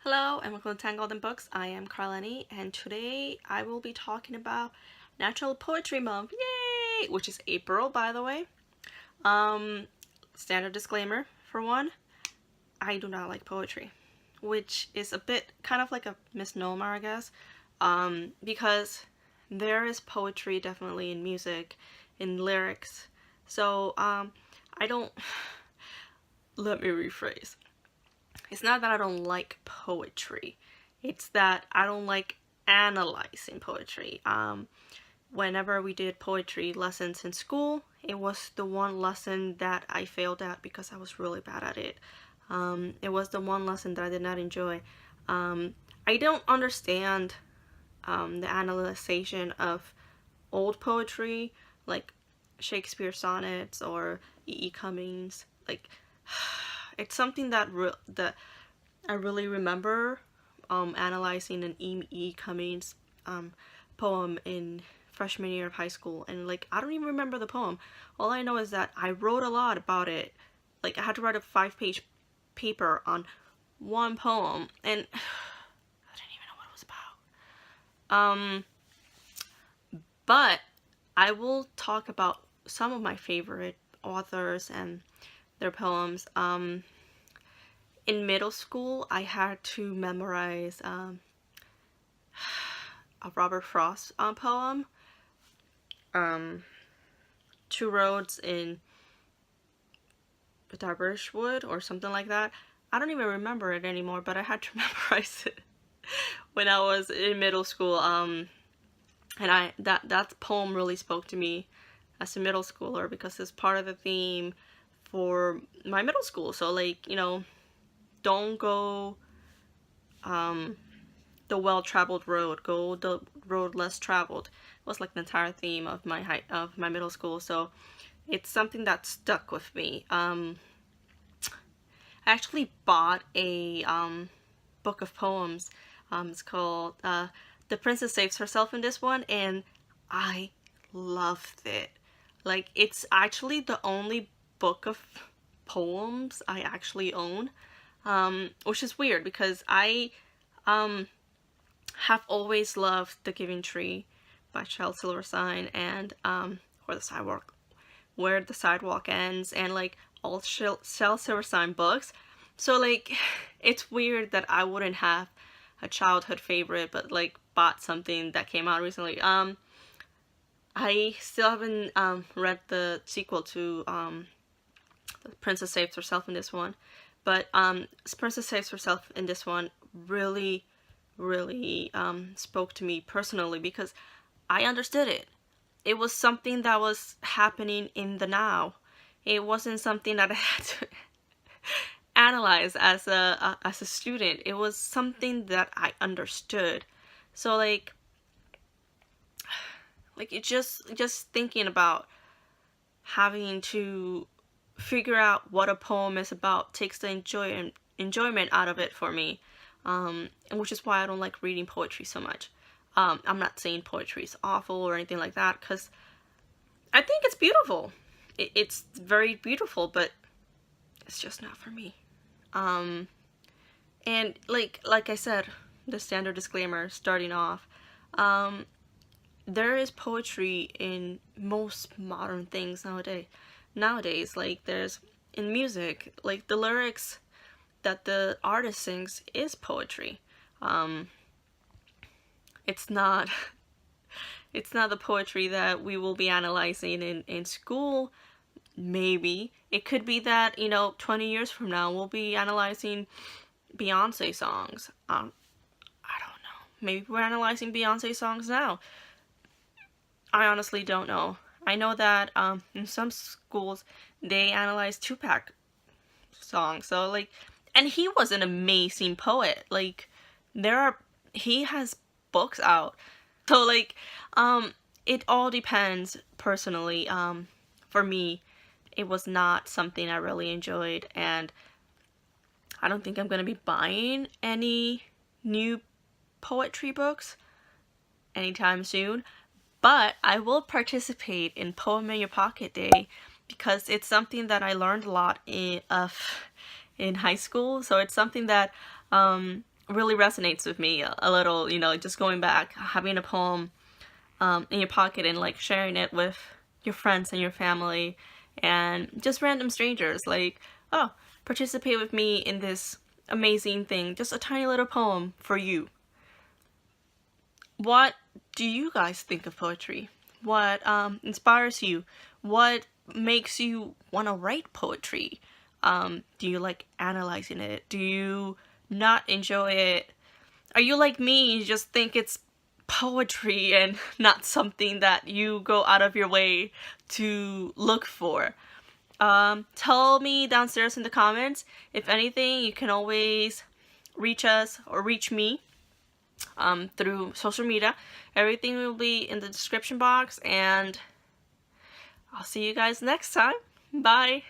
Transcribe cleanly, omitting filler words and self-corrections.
Hello and welcome to Tangled in Books. I am Carleni and today I will be talking about Natural Poetry Month. Yay! Which is April, by the way. Um, Standard disclaimer for one, I do not like poetry, which is a bit kind of like a misnomer, I guess, because there is poetry definitely in music, in lyrics. So, I don't, let me rephrase. It's not that I don't like poetry. It's that I don't like analyzing poetry. Whenever we did poetry lessons in school, it was the one lesson that I failed at because I was really bad at it. It was the one lesson that I did not enjoy. I don't understand the analyzation of old poetry, like Shakespeare sonnets or E. E. Cummings. Like, it's something that I really remember analyzing an E. E. Cummings poem in freshman year of high school, and like I don't even remember the poem. All I know is that I wrote a lot about it. Like I had to write a 5-page paper on one poem, and I didn't even know what it was about. But I will talk about some of my favorite authors and their poems. In middle school, I had to memorize a Robert Frost poem, Two Roads in Diverse Wood or something like that. I don't even remember it anymore, but I had to memorize it when I was in middle school. And that poem really spoke to me as a middle schooler because it's part of the theme for my middle school. So like, don't go the well-traveled road, go the road less traveled. It was like the entire theme of my middle school. So it's something that stuck with me. I actually bought a book of poems. It's called The Princess Saves Herself in this one, and I loved it. Like, it's actually the only book of poems I actually own, which is weird because I have always loved The Giving Tree by Shel Silverstein and Where the Sidewalk Ends, and like all Shel Silverstein books. So like it's weird that I wouldn't have a childhood favorite but like bought something that came out recently. I still haven't read the sequel to The Princess Saves Herself in this one, but Princess Saves Herself in this one really spoke to me personally because I understood it. It was something that was happening in the now. It wasn't something that I had to analyze as a student. It was something that I understood. So like it just thinking about having to figure out what a poem is about takes the enjoyment out of it for me. And which is why I don't like reading poetry so much. I'm not saying poetry is awful or anything like that, because I think it's beautiful. It's very beautiful, but it's just not for me. And like I said, the standard disclaimer starting off, there is poetry in most modern things nowadays. Like there's in music, like the lyrics that the artist sings is poetry. It's not the poetry that we will be analyzing in school. Maybe it could be that 20 years from now we'll be analyzing Beyonce songs. I don't know. Maybe we're analyzing Beyonce songs now. I honestly don't know. I know that in some schools they analyze Tupac songs. So like, and he was an amazing poet. Like he has books out. So like it all depends personally. For me, it was not something I really enjoyed, and I don't think I'm gonna be buying any new poetry books anytime soon. But I will participate in Poem in Your Pocket Day because it's something that I learned a lot in high school. So it's something that really resonates with me a little, you know, just going back, having a poem in your pocket and like sharing it with your friends and your family and just random strangers, like, oh, participate with me in this amazing thing, just a tiny little poem for you. What do you guys think of poetry? What inspires you? What makes you want to write poetry? Do you like analyzing it? Do you not enjoy it? Are you like me, you just think it's poetry and not something that you go out of your way to look for? Tell me downstairs in the comments. If anything, you can always reach us or reach me through social media. Everything will be in the description box, and I'll see you guys next time. Bye!